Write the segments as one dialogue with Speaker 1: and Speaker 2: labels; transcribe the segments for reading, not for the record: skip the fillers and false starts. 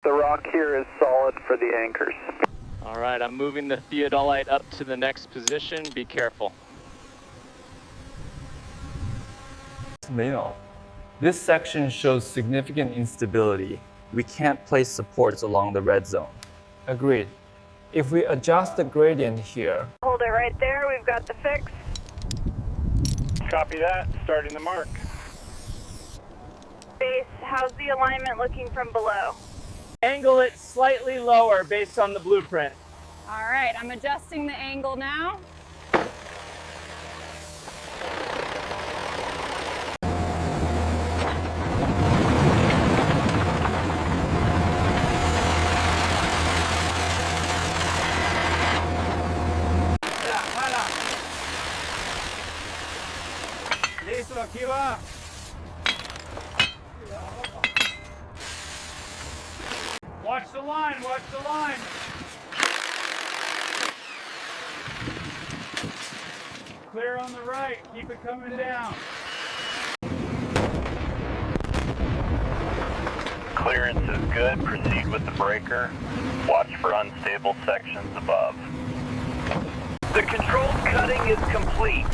Speaker 1: The rock here is solid for the anchors.
Speaker 2: All right, I'm moving the theodolite up to the next position. Be careful.
Speaker 3: Lino, this section shows significant instability. We can't place supports along the red zone. Agreed. If we adjust the gradient here.
Speaker 4: Hold it right there, we've got the fix.
Speaker 1: Copy that, starting the mark.
Speaker 4: Base, how's the alignment looking from below?
Speaker 2: Angle it slightly lower based on the blueprint.
Speaker 4: All right, I'm adjusting the angle now.
Speaker 1: Listo, aquí va. Watch the line, watch the line. Clear on the right, keep it coming down. Clearance is good, proceed with the breaker. Watch for unstable sections above. The controlled cutting is complete.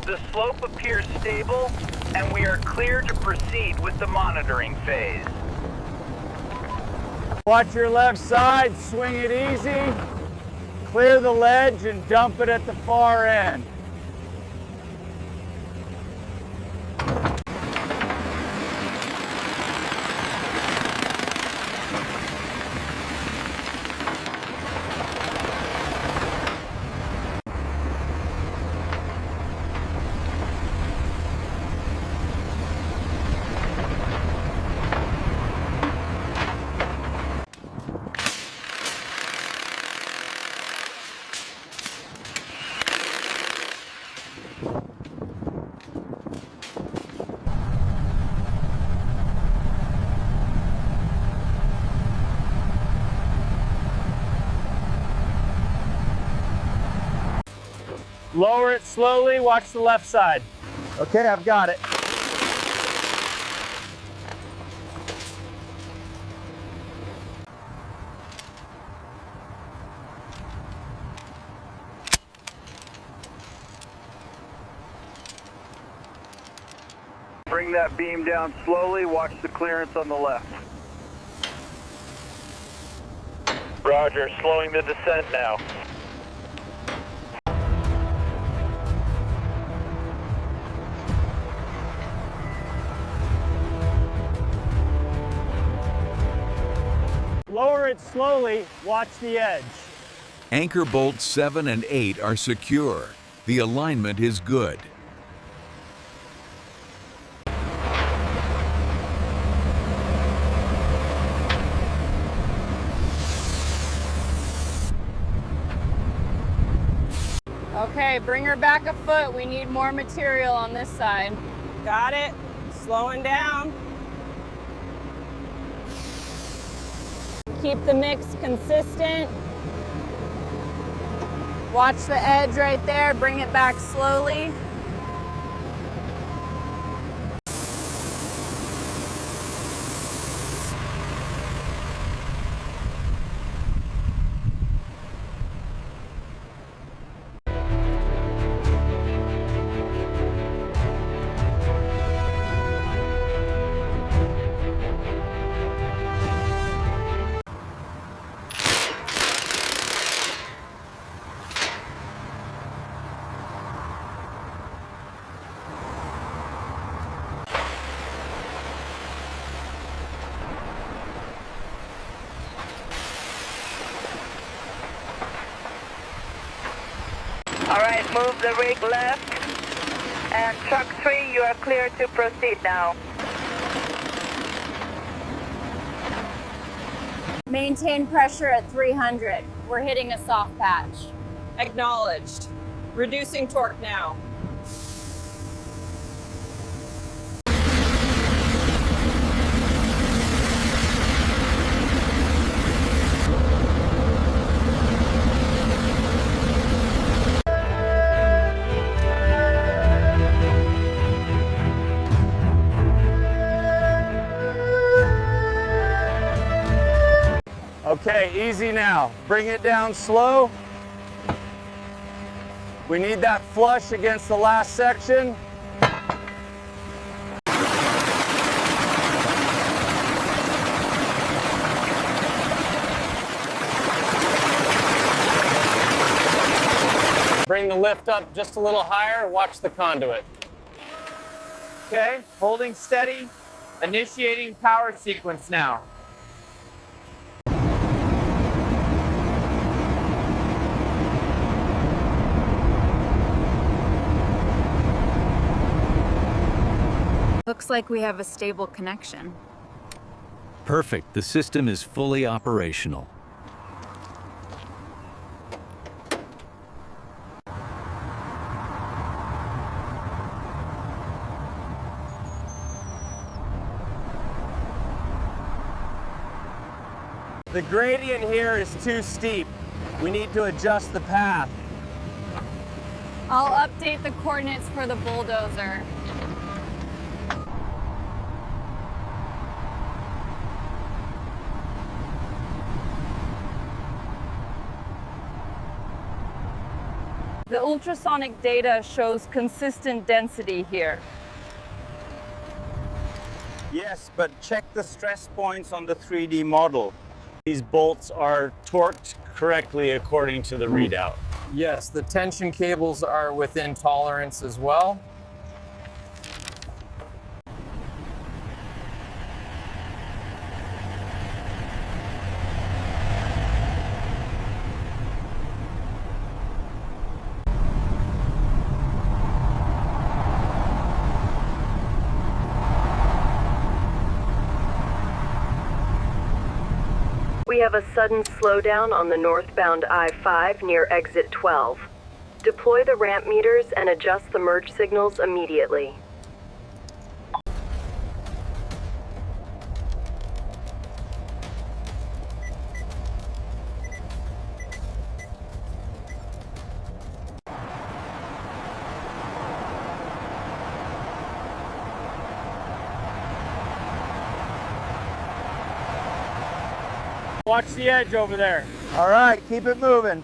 Speaker 1: The slope appears stable, and we are clear to proceed with the monitoring phase.
Speaker 2: Watch your left side, swing it easy. Clear the ledge and dump it at the far end. Lower it slowly, watch the left side. Okay, I've got it.
Speaker 1: Bring that beam down slowly, watch the clearance on the left. Roger, slowing the descent now.
Speaker 2: Lower it slowly, watch the edge.
Speaker 5: Anchor bolts 7 and 8 are secure. The alignment is good.
Speaker 4: Okay, bring her back a foot. We need more material on this side.
Speaker 6: Got it. Slowing down.
Speaker 4: Keep the mix consistent. Watch the edge right there. Bring it back slowly. All right, move the rig left. And truck 3, you are clear to proceed now. Maintain pressure at 300. We're hitting a soft patch.
Speaker 6: Acknowledged. Reducing torque now.
Speaker 2: Okay, easy now. Bring it down slow. We need that flush against the last section. Bring the lift up just a little higher, watch the conduit. Okay, holding steady, initiating power sequence now.
Speaker 7: Looks like we have a stable connection.
Speaker 8: Perfect. The system is fully operational.
Speaker 2: The gradient here is too steep. We need to adjust the path.
Speaker 7: I'll update the coordinates for the bulldozer.
Speaker 6: The ultrasonic data shows consistent density here.
Speaker 2: Yes, but check the stress points on the 3D model. These bolts are torqued correctly according to the readout.
Speaker 3: Yes, the tension cables are within tolerance as well.
Speaker 9: We have a sudden slowdown on the northbound I-5 near exit 12. Deploy the ramp meters and adjust the merge signals immediately.
Speaker 2: Watch the edge over there. All right, keep it moving.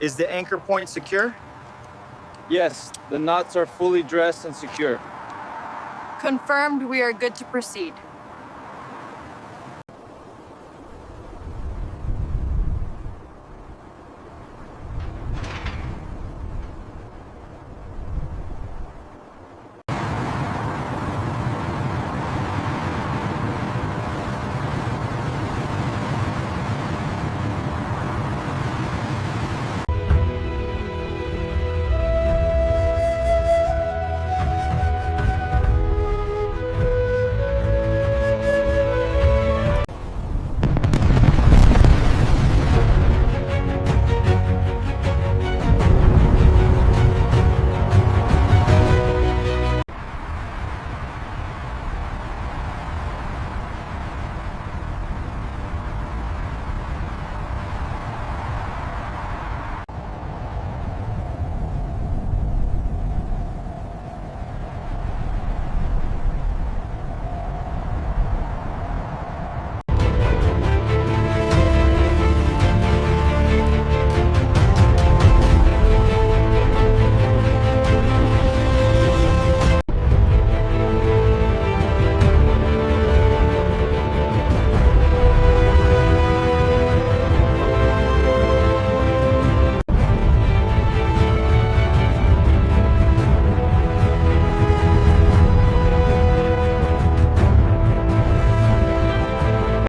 Speaker 2: Is the anchor point secure?
Speaker 10: Yes, the knots are fully dressed and secure.
Speaker 7: Confirmed, we are good to proceed.